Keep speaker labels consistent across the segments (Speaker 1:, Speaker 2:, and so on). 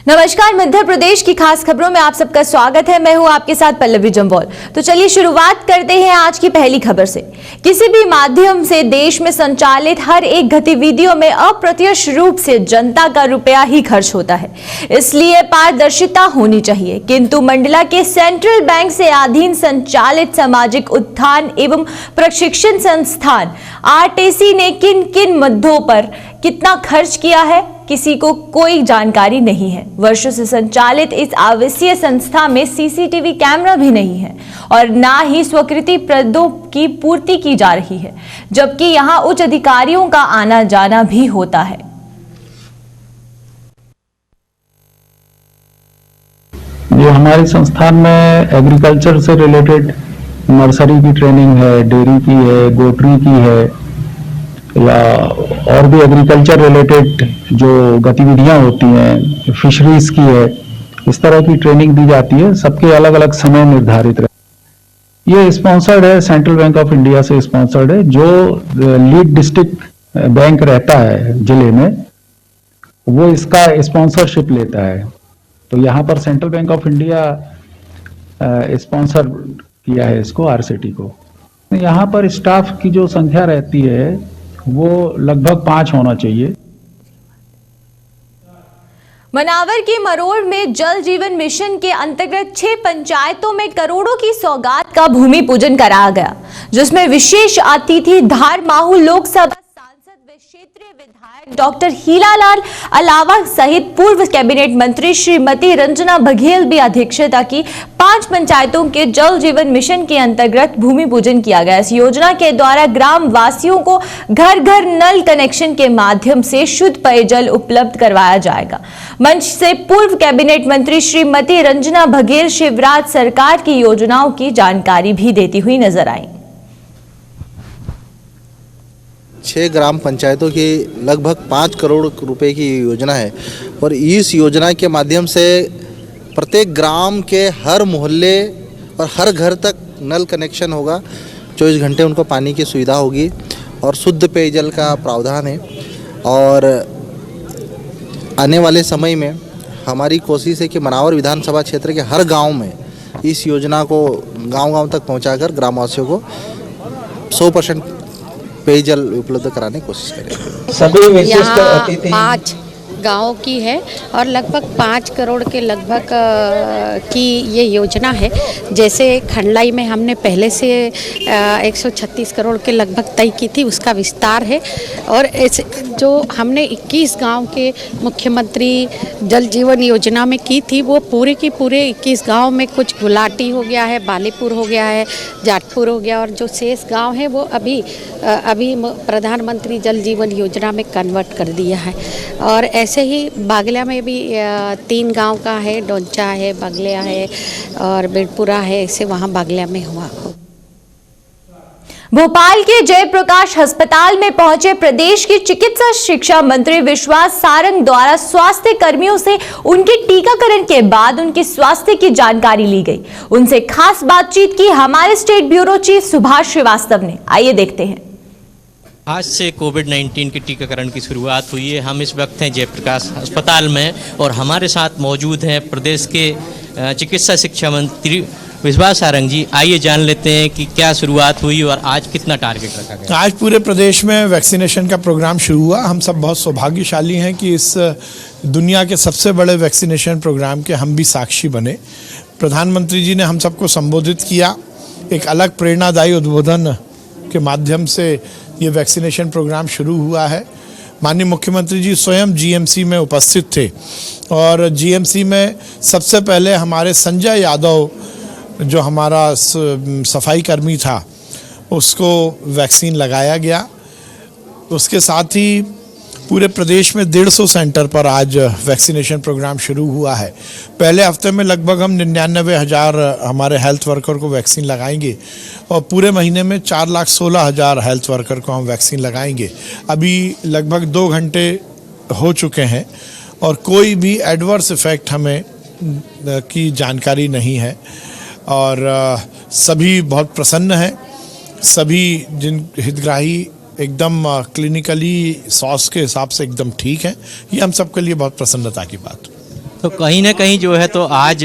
Speaker 1: नमस्कार, मध्य प्रदेश की खास खबरों में आप सबका स्वागत है। मैं हूं आपके साथ पल्लवी जम्वाल। तो चलिए शुरुआत करते हैं आज की पहली खबर से। किसी भी माध्यम से देश में संचालित हर एक गतिविधियों में अप्रत्यक्ष रूप से जनता का रुपया ही खर्च होता है, इसलिए पारदर्शिता होनी चाहिए। किंतु मंडला के सेंट्रल बैंक से अधीन संचालित सामाजिक उत्थान एवं प्रशिक्षण संस्थान आरटीसी ने किन किन मुद्दों पर कितना खर्च किया है, किसी को कोई जानकारी नहीं है। वर्षों से संचालित इस आवासीय संस्था में सीसीटीवी कैमरा भी नहीं है और ना ही स्वीकृति पदों की पूर्ति की जा रही है, जबकि यहां उच्च अधिकारियों का आना जाना भी होता है।
Speaker 2: ये हमारे संस्थान में एग्रीकल्चर से रिलेटेड नर्सरी की ट्रेनिंग है, डेयरी की है, गोटरी की है, या और भी एग्रीकल्चर रिलेटेड जो गतिविधियां होती हैं, फिशरीज की है, इस तरह की ट्रेनिंग दी जाती है। सबके अलग अलग समय निर्धारित रहते। ये स्पॉन्सर्ड है, सेंट्रल बैंक ऑफ इंडिया से स्पॉन्सर्ड है। जो लीड डिस्ट्रिक्ट बैंक रहता है जिले में, वो इसका स्पॉन्सरशिप लेता है। तो यहाँ पर central bank of India sponsor किया है इसको, आरसीटी को। यहाँ पर स्टाफ की जो संख्या रहती है वो लगभग 5 होना चाहिए।
Speaker 1: मनावर के मरोड़ में जल जीवन मिशन के अंतर्गत 6 पंचायतों में करोड़ों की सौगात का भूमि पूजन कराया गया, जिसमें विशेष अतिथि धार माहू लोकसभा सांसद व क्षेत्रीय विधायक डॉक्टर हीरालाल अलावा सहित पूर्व कैबिनेट मंत्री श्रीमती रंजना बघेल भी अध्यक्षता की। 5 पंचायतों के जल जीवन मिशन के अंतर्गत भूमि पूजन किया गया। इस योजना के द्वारा ग्राम वासियों को घर घर नल कनेक्शन के माध्यम से शुद्ध पेयजल उपलब्ध करवाया जाएगा। मंच से पूर्व कैबिनेट मंत्री श्रीमती रंजना बघेल शिवराज सरकार की योजनाओं की जानकारी भी देती हुई नजर आई।
Speaker 3: 6 ग्राम पंचायतों की लगभग 5 करोड़ रुपए की योजना है और इस योजना के माध्यम से प्रत्येक ग्राम के हर मोहल्ले और हर घर तक नल कनेक्शन होगा। 24 घंटे उनको पानी की सुविधा होगी और शुद्ध पेयजल का प्रावधान है। और आने वाले समय में हमारी कोशिश है कि मनावर विधानसभा क्षेत्र के हर गांव में इस योजना को गांव-गांव तक पहुंचाकर ग्रामवासियों को 100% पेयजल उपलब्ध कराने की कोशिश करेंगे।
Speaker 4: सभी विशिष्ट अतिथि 5 गाँव की है और लगभग 5 करोड़ के लगभग की ये योजना है। जैसे खंडलाई में हमने पहले से 136 करोड़ के लगभग तय की थी, उसका विस्तार है। और जो हमने 21 गांव के मुख्यमंत्री जल जीवन योजना में की थी, वो पूरे की पूरे 21 गांव में कुछ गुलाटी हो गया है, बालीपुर हो गया है, जाटपुर हो गया, और जो शेष गांव है वो अभी प्रधानमंत्री जल जीवन योजना में कन्वर्ट कर दिया है। और ऐसे ही बागलिया में भी 3 गांव का है, डोंचा है, बागलिया है और बिरपुरा है। ऐसे वहाँ बागलिया में हुआ।
Speaker 1: भोपाल के जयप्रकाश अस्पताल में पहुंचे प्रदेश की चिकित्सा शिक्षा मंत्री विश्वास सारंग द्वारा स्वास्थ्य कर्मियों से उनके टीकाकरण के बाद उनके स्वास्थ्य की जानकारी ली गई। उनसे खास बातचीत की हमारे state bureau chief Subhash Srivastava ने। आइए देखते हैं।
Speaker 5: आज से कोविड-19 के टीकाकरण की शुरुआत हुई है। हम इस वक्त हैं जयप्रकाश अस्पताल में और हमारे साथ मौजूद हैं प्रदेश के चिकित्सा शिक्षा मंत्री विश्वास सारंग जी। आइए जान लेते हैं कि क्या शुरुआत हुई और आज कितना टारगेट रखा गया।
Speaker 6: आज पूरे प्रदेश में वैक्सीनेशन का प्रोग्राम शुरू हुआ। हम सब बहुत सौभाग्यशाली हैं कि इस दुनिया के सबसे बड़े वैक्सीनेशन प्रोग्राम के हम भी साक्षी बने। प्रधानमंत्री जी ने हम सबको संबोधित किया, एक अलग प्रेरणादायी उद्बोधन के माध्यम से ये वैक्सीनेशन प्रोग्राम शुरू हुआ है। माननीय मुख्यमंत्री जी स्वयं जीएमसी में उपस्थित थे और जीएमसी में सबसे पहले हमारे संजय यादव जो हमारा सफाई कर्मी था, उसको वैक्सीन लगाया गया। उसके साथ ही पूरे प्रदेश में 150 सेंटर पर आज वैक्सीनेशन प्रोग्राम शुरू हुआ है। पहले हफ्ते में लगभग हम 99,000 हमारे हेल्थ वर्कर को वैक्सीन लगाएंगे और पूरे महीने में 4,16,000 हेल्थ वर्कर को हम वैक्सीन लगाएंगे। अभी लगभग 2 घंटे हो चुके हैं और कोई भी एडवर्स इफ़ेक्ट हमें की जानकारी नहीं है और सभी बहुत प्रसन्न हैं। सभी जिन हितग्राही एकदम क्लिनिकली स्वास्थ्य के हिसाब से एकदम ठीक है। ये हम सबके लिए बहुत प्रसन्नता की बात।
Speaker 5: तो कहीं ना कहीं जो है तो आज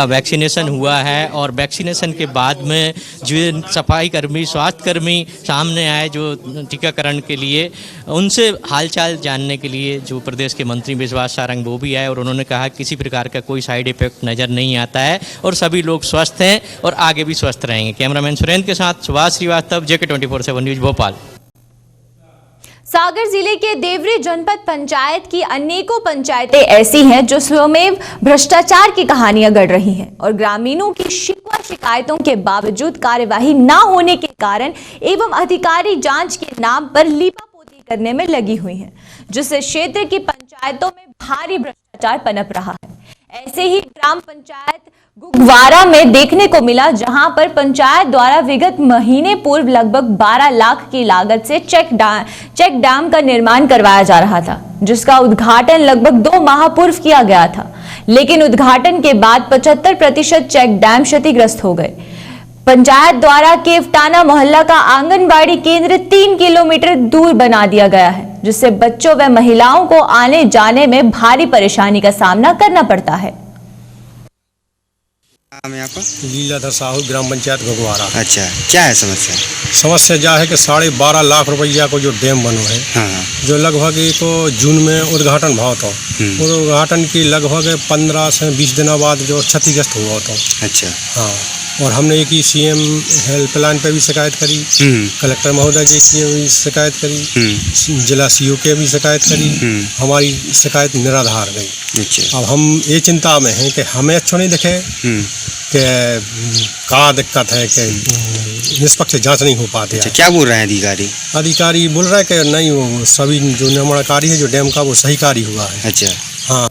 Speaker 5: वैक्सीनेशन हुआ है और वैक्सीनेशन के बाद में जो सफाई कर्मी, स्वास्थ्य कर्मी सामने आए जो टीकाकरण के लिए, उनसे हालचाल जानने के लिए जो प्रदेश के मंत्री विश्वास सारंग वो भी आए और उन्होंने कहा किसी प्रकार का कोई साइड इफेक्ट नज़र नहीं आता है और सभी लोग स्वस्थ हैं और आगे भी स्वस्थ रहेंगे। कैमरामैन सुरेंद्र के साथ सुभाष श्रीवास्तव, JK 24/7 न्यूज़, भोपाल।
Speaker 1: सागर जिले के देवरी जनपद पंचायत की अनेकों पंचायतें ऐसी हैं जो स्वमेव भ्रष्टाचार की कहानियां गढ़ रही हैं और ग्रामीणों की शिकवा शिकायतों के बावजूद कार्यवाही न होने के कारण एवं अधिकारी जांच के नाम पर लीपापोती करने में लगी हुई हैं, जिससे क्षेत्र की पंचायतों में भारी भ्रष्टाचार पनप रहा है। ऐसे ही ग्राम पंचायत गुगवारा में देखने को मिला, जहां पर पंचायत द्वारा विगत महीने पूर्व लगभग 12 लाख की लागत से चेक डैम का निर्माण करवाया जा रहा था, जिसका उद्घाटन लगभग 2 माह पूर्व किया गया था। लेकिन उद्घाटन के बाद 75% चेक डैम क्षतिग्रस्त हो गए। पंचायत द्वारा केवटाना मोहल्ला का आंगनबाड़ी केंद्र 3 किलोमीटर दूर बना दिया गया है, जिससे बच्चों व महिलाओं को आने जाने में भारी परेशानी का सामना करना पड़ता है।
Speaker 7: लीलाधर साहू, ग्राम पंचायत गुगवारा।
Speaker 8: अच्छा, क्या है समस्या?
Speaker 7: समस्या यह है कि 12.5 लाख रुपया को जो डैम बनो है,
Speaker 8: हाँ।
Speaker 7: जो लगभग तो जून में उद्घाटन भाव था, उद्घाटन की लगभग 15 से 20 दिनों बाद जो क्षतिग्रस्त हुआ था।
Speaker 8: अच्छा,
Speaker 7: हाँ। और हमने एक ही CM हेल्पलाइन पे भी शिकायत करी, कलेक्टर महोदय जी की भी शिकायत करी, जिला CO के भी शिकायत करी, हमारी शिकायत निराधार गई।
Speaker 8: अच्छा।
Speaker 7: अब हम ये चिंता में हैं कि हमें अच्छा नहीं दिखे कि क्या दिक्कत है कि निष्पक्ष जांच नहीं हो पाते।
Speaker 8: अच्छा, क्या बोल रहे हैं अधिकारी?
Speaker 7: अधिकारी बोल रहे हैं कि नहीं, वो सभी जो निर्माण कार्य है जो डैम का वो सही कार्य हुआ है।
Speaker 8: अच्छा,
Speaker 7: हाँ।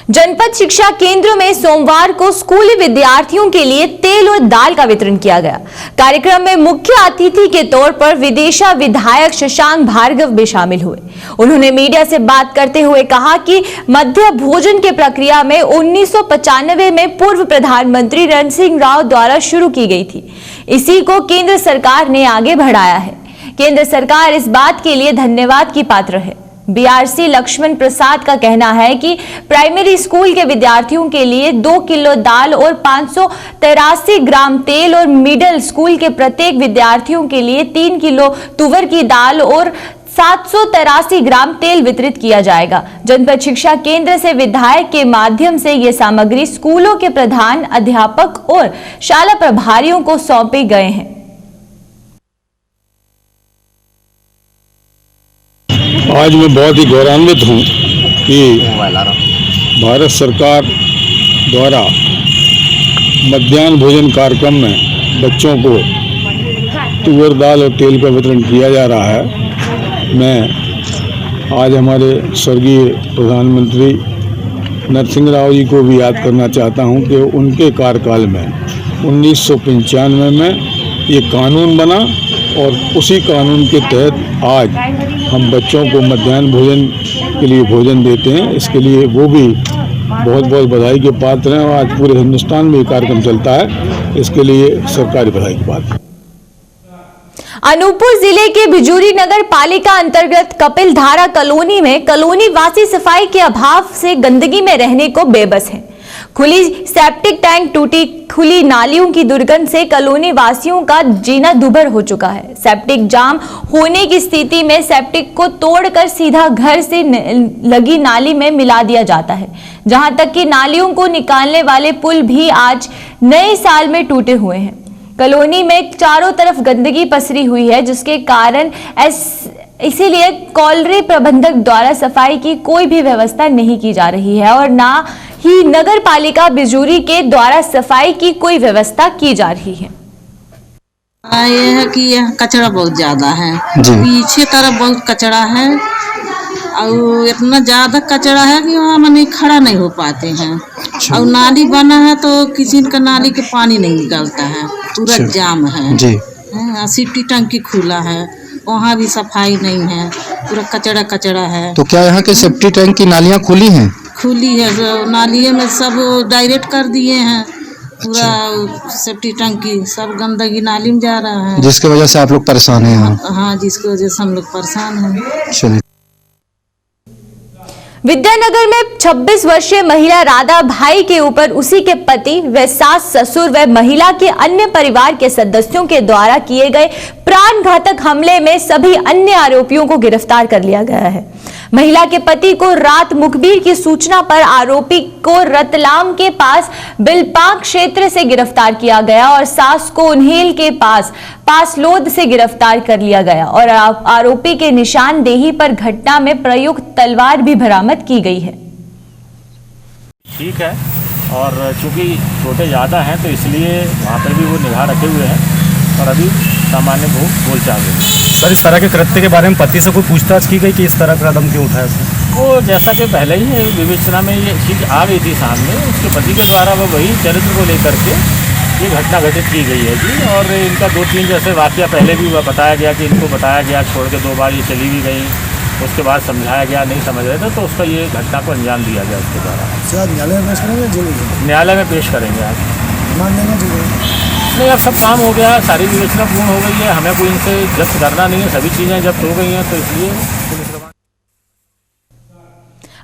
Speaker 1: जनपद शिक्षा केंद्र में सोमवार को स्कूली विद्यार्थियों के लिए तेल और दाल का वितरण किया गया। कार्यक्रम में मुख्य अतिथि के तौर पर विदिशा विधायक शशांक भार्गव भी शामिल हुए। उन्होंने मीडिया से बात करते हुए कहा कि मध्य भोजन के प्रक्रिया में 1995 में पूर्व प्रधानमंत्री रण सिंह राव द्वारा शुरू की गई थी। इसी को केंद्र सरकार ने आगे बढ़ाया है। केंद्र सरकार इस बात के लिए धन्यवाद की पात्र है। BRC लक्ष्मण प्रसाद का कहना है कि प्राइमरी स्कूल के विद्यार्थियों के लिए 2 किलो दाल और 583 ग्राम तेल और मिडिल स्कूल के प्रत्येक विद्यार्थियों के लिए 3 किलो तुवर की दाल और 783 ग्राम तेल वितरित किया जाएगा। जनपद शिक्षा केंद्र से विधायक के माध्यम से ये सामग्री स्कूलों के प्रधान, अध्यापक और शाला प्रभारियों को सौंपे गए हैं।
Speaker 9: आज मैं बहुत ही गौरवान्वित हूँ कि भारत सरकार द्वारा मध्याह्न भोजन कार्यक्रम में बच्चों को तुअर दाल और तेल का वितरण किया जा रहा है। मैं आज हमारे स्वर्गीय प्रधानमंत्री नरसिंह राव जी को भी याद करना चाहता हूँ कि उनके कार्यकाल में 1995 में ये कानून बना और उसी कानून के तहत आज हम बच्चों को मध्याह्न भोजन के लिए भोजन देते हैं। इसके लिए वो भी बहुत बहुत बधाई के पात्र हैं और आज पूरे हिंदुस्तान में ये कार्यक्रम चलता है, इसके लिए सरकारी बधाई की बात है।
Speaker 1: अनूपपुर जिले के बिजूरी नगर पालिका अंतर्गत कपिल धारा कॉलोनी में कॉलोनी वासी सफाई के अभाव से गंदगी में रहने को बेबस हैं। खुली सेप्टिक टैंक टूटी, खुली नालियों की दुर्गंध से कॉलोनी वासियों का जीना दुभर हो चुका है। सेप्टिक जाम होने की स्थिति में सेप्टिक को तोड़कर सीधा घर से लगी नाली में मिला दिया जाता है, जहां तक कि नालियों को निकालने वाले पुल भी आज नए साल में टूटे हुए हैं। कॉलोनी में चारों तरफ गंदगी पसरी हुई है, जिसके कारण इसीलिए कॉलरी प्रबंधक द्वारा सफाई की कोई भी व्यवस्था नहीं की जा रही है और ना ही नगर पालिका बिजूरी के द्वारा सफाई की कोई व्यवस्था की जा रही है।
Speaker 10: ये है कि यह कचरा बहुत ज्यादा है, पीछे तरफ बहुत कचरा है और इतना ज्यादा कचरा है कि वहाँ मैंने खड़ा नहीं हो पाते हैं। और नाली बना है तो किसी का नाली के पानी नहीं निकलता है, पूरा जाम है। सेप्टी टंकी खुला है, वहाँ भी सफाई नहीं है, पूरा कचरा कचरा है।
Speaker 8: तो क्या यहाँ के सेप्टी टैंक की नालियाँ खुली हैं?
Speaker 10: खुली है, नालिये में सब डायरेक्ट कर दिए हैं, पूरा सेप्टी टंकी सब गंदगी नाली में जा रहा है,
Speaker 8: जिसकी वजह से आप लोग परेशान हैं यहाँ?
Speaker 10: हाँ, जिसकी वजह से हम लोग परेशान हैं।
Speaker 8: चलिए।
Speaker 1: विद्यानगर में 26 वर्षीय महिला राधा भाई के ऊपर उसी के पति व सास ससुर व महिला के अन्य परिवार के सदस्यों के द्वारा किए गए प्राणघातक हमले में सभी अन्य आरोपियों को गिरफ्तार कर लिया गया है। महिला के पति को रात मुखबिर की सूचना पर आरोपी को रतलाम के पास बिलपाक क्षेत्र से गिरफ्तार किया गया और सास को उन्हेल के पास पासलोद से गिरफ्तार कर लिया गया और आरोपी के निशानदेही पर घटना में प्रयुक्त तलवार भी बरामद की गई है।
Speaker 11: ठीक है, और चूंकि छोटे ज़्यादा हैं तो इसलिए वहाँ पर भी वो निगाह रखे हुए हैं और अभी सामान्य बोलचाल है।
Speaker 12: सर, इस तरह के कृत्य के बारे में पति से कोई पूछताछ की गई कि इस तरह का कदम क्यों उठाया?
Speaker 11: वो जैसा कि पहले ही विवेचना में ये चीज़ आ गई थी सामने, उसके पति के द्वारा वो वही चरित्र को लेकर के ये घटना घटित की गई है जी। और इनका 2-3 जैसे वाक़या पहले भी बताया गया कि इनको बताया गया, छोड़ के 2 बार ये चली भी गई, उसके बाद समझाया गया, नहीं समझ रहे थे तो उसका ये घटना को अंजाम दिया गया उसके द्वारा।
Speaker 12: न्यायालय में पेश करेंगे?
Speaker 11: न्यायालय में पेश करेंगे आज।
Speaker 12: मान देंगे?
Speaker 11: नहीं, अब सब काम हो गया, सारी विवेचना पूर्ण हो गई है, हमें कोई इनसे जब्त करना नहीं है, सभी चीज़ें जब्त हो गई हैं तो इसलिए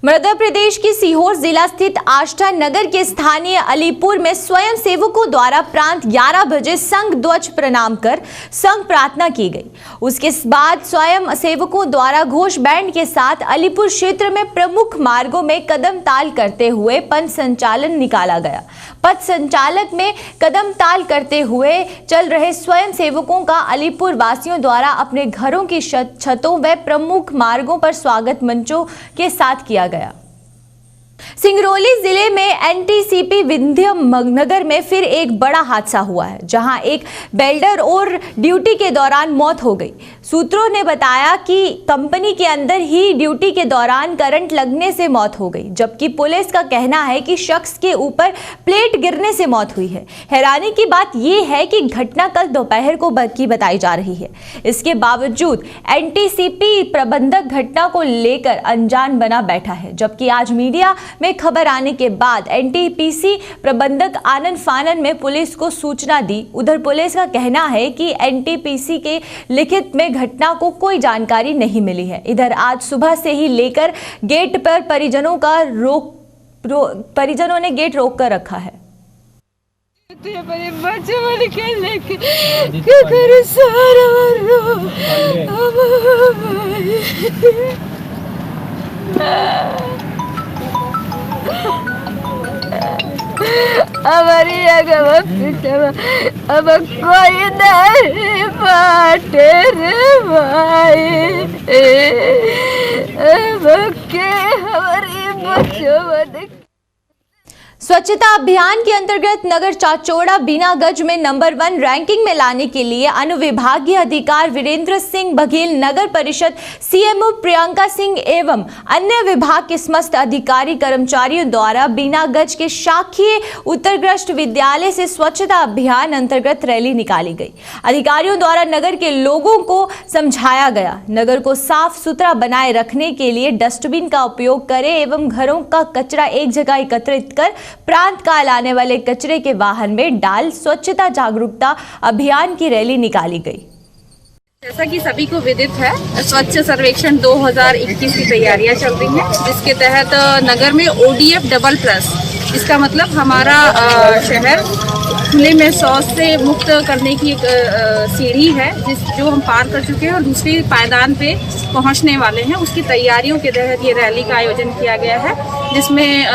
Speaker 1: मध्य प्रदेश की सीहोर जिला स्थित आष्टा नगर के स्थानीय अलीपुर में स्वयं सेवकों द्वारा प्रांत 11 बजे संघ ध्वज प्रणाम कर संघ प्रार्थना की गई। उसके बाद स्वयं सेवकों द्वारा घोष बैंड के साथ अलीपुर क्षेत्र में प्रमुख मार्गों में कदम ताल करते हुए पथ संचालन निकाला गया। पथ संचालक में कदम ताल करते हुए चल रहे स्वयं सेवकों का अलीपुर वासियों द्वारा अपने घरों की छतों व प्रमुख मार्गों पर स्वागत मंचों के साथ किया गया। सिंगरौली जिले में एनटीसीपी विंध्यनगर में फिर एक बड़ा हादसा हुआ है, जहां एक वेल्डर और ड्यूटी के दौरान मौत हो गई। सूत्रों ने बताया कि कंपनी के अंदर ही ड्यूटी के दौरान करंट लगने से मौत हो गई, जबकि पुलिस का कहना है कि शख्स के ऊपर प्लेट गिरने से मौत हुई है। हैरानी की बात यह है कि घटना कल दोपहर को की बताई जा रही है। इसके बावजूद एनटीसीपी प्रबंधक घटना को लेकर अनजान बना बैठा है, जबकि आज मीडिया में खबर आने के बाद एनटीपीसी प्रबंधक आनन फानन में पुलिस को सूचना दी। उधर पुलिस का कहना है कि एनटीपीसी के लिखित में घटना को कोई जानकारी नहीं मिली है। इधर आज सुबह से ही लेकर गेट पर परिजनों ने गेट रोक कर रखा है।
Speaker 13: हमारी अब कोई नहीं बाटे रे भाई, अब के हमारी बच्चों।
Speaker 1: स्वच्छता अभियान के अंतर्गत नगर चाचौड़ा बीनागंज में नंबर 1 रैंकिंग में लाने के लिए अनुविभागीय अधिकारी वीरेंद्र सिंह बघेल, नगर परिषद सीएमओ प्रियंका सिंह एवं अन्य विभाग के समस्त अधिकारी कर्मचारियों द्वारा बीनागंज के शाखीय उत्तरग्रस्त विद्यालय से स्वच्छता अभियान अंतर्गत रैली निकाली गई। अधिकारियों द्वारा नगर के लोगों को समझाया गया, नगर को साफ सुथरा बनाए रखने के लिए डस्टबिन का उपयोग करें एवं घरों का कचरा एक जगह एकत्रित कर प्रांत काल आने वाले कचरे के वाहन में डाल स्वच्छता जागरूकता अभियान की रैली निकाली गई।
Speaker 14: जैसा कि सभी को विदित है, स्वच्छ सर्वेक्षण 2021 की तैयारियां चल रही हैं, जिसके तहत नगर में ODF डबल प्लस, इसका मतलब हमारा शहर खुले में शौच से मुक्त करने की एक सीढ़ी है जो हम पार कर चुके हैं और दूसरी पायदान पे पहुंचने वाले हैं। उसकी तैयारियों के तहत ये रैली का आयोजन किया गया है, जिसमें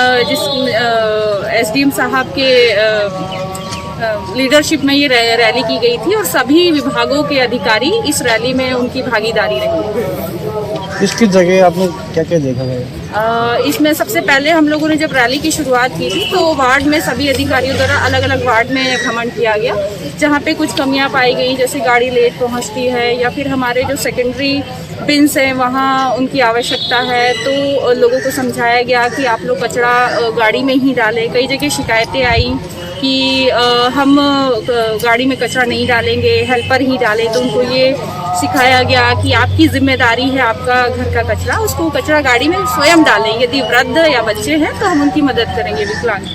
Speaker 14: SDM साहब के लीडरशिप में ये रैली की गई थी और सभी विभागों के अधिकारी इस रैली में उनकी भागीदारी रही।
Speaker 12: इसकी जगह आपने क्या क्या देखा है?
Speaker 14: इसमें सबसे पहले हम लोगों ने जब रैली की शुरुआत की थी तो वार्ड में सभी अधिकारियों द्वारा अलग अलग वार्ड में भ्रमण किया गया, जहाँ पे कुछ कमियां पाई गई, जैसे गाड़ी लेट पहुँचती है या फिर हमारे जो सेकेंडरी बिन्स हैं वहाँ उनकी आवश्यकता है, तो लोगों को समझाया गया कि आप लोग कचरा गाड़ी में ही डालें। कई जगह शिकायतें आई कि हम गाड़ी में कचरा नहीं डालेंगे, हेल्पर ही डालें, तो उनको ये सिखाया गया कि आपकी जिम्मेदारी है आपका घर का कचरा, उसको कचरा गाड़ी में स्वयं डालें। यदि वृद्ध या बच्चे हैं तो हम उनकी मदद करेंगे, विकलांग।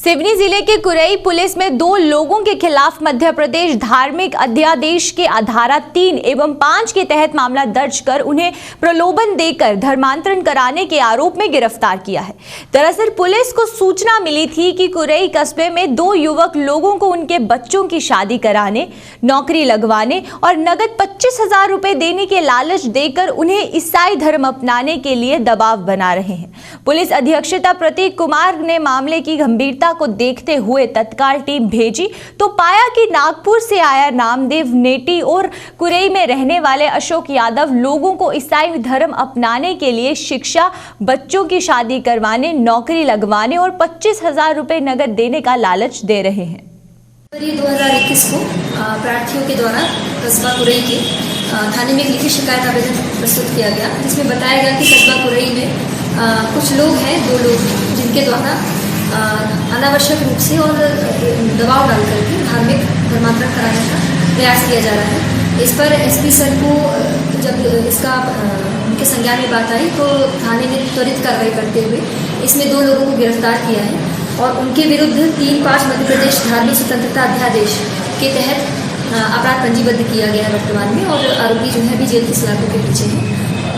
Speaker 1: सिवनी जिले के कुरई पुलिस में 2 लोगों के खिलाफ मध्य प्रदेश धार्मिक अध्यादेश के धारा 3 एवं 5 के तहत मामला दर्ज कर उन्हें प्रलोभन देकर धर्मांतरण कराने के आरोप में गिरफ्तार किया है। दरअसल पुलिस को सूचना मिली थी कि कुरई कस्बे में 2 युवक लोगों को उनके बच्चों की शादी कराने, नौकरी लगवाने और नगद 25,000 रुपए देने के लालच देकर उन्हें ईसाई धर्म अपनाने के लिए दबाव बना रहे हैं। पुलिस अधीक्षक प्रतीक कुमार ने मामले की गंभीरता को देखते हुए तत्काल टीम भेजी तो पाया कि नागपुर से आया नामदेव नेटी और कुरई में रहने वाले अशोक यादव लोगों को ईसाई धर्म अपनाने के लिए शिक्षा, बच्चों की शादी करवाने, नौकरी लगवाने और 25,000 रुपए नगद देने का लालच दे रहे हैं।
Speaker 15: 2021 को प्रार्थियों के द्वारा कस्बा कुरई के थाने में एक लिखित शिकायत आवेदन प्रस्तुत किया गया, जिसमें बताया गया कि कस्बा कुरई में कुछ लोग हैं, 2 लोग जिनके द्वारा अनावश्यक रूप से और दबाव डाल करके धार्मिक धर्मांतरण कराने का प्रयास किया जा रहा है। इस पर एसपी सर को जब इसका उनके संज्ञान में बात आई तो थाने ने त्वरित कार्रवाई करते हुए इसमें 2 लोगों को गिरफ्तार किया है और उनके विरुद्ध 3-5 मध्य प्रदेश धार्मिक स्वतंत्रता अध्यादेश के तहत अपराध पंजीबद्ध किया गया है वर्तमान में, और आरोपी जो है अभी जेल की सलाखों के पीछे हैं।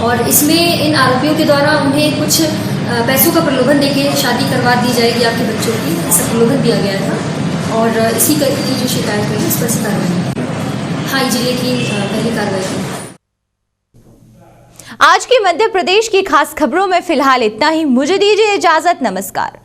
Speaker 15: और इसमें इन आरोपियों के द्वारा उन्हें कुछ पैसों का प्रलोभन देके शादी करवा दी जाएगी आपके बच्चों की, ऐसा प्रलोभन दिया गया था और इसी की जो शिकायत हुई इस पर कार्रवाई, हाँ, जिले की पहली कार्रवाई है।
Speaker 1: आज की मध्य प्रदेश की खास खबरों में फिलहाल इतना ही। मुझे दीजिए इजाजत। नमस्कार।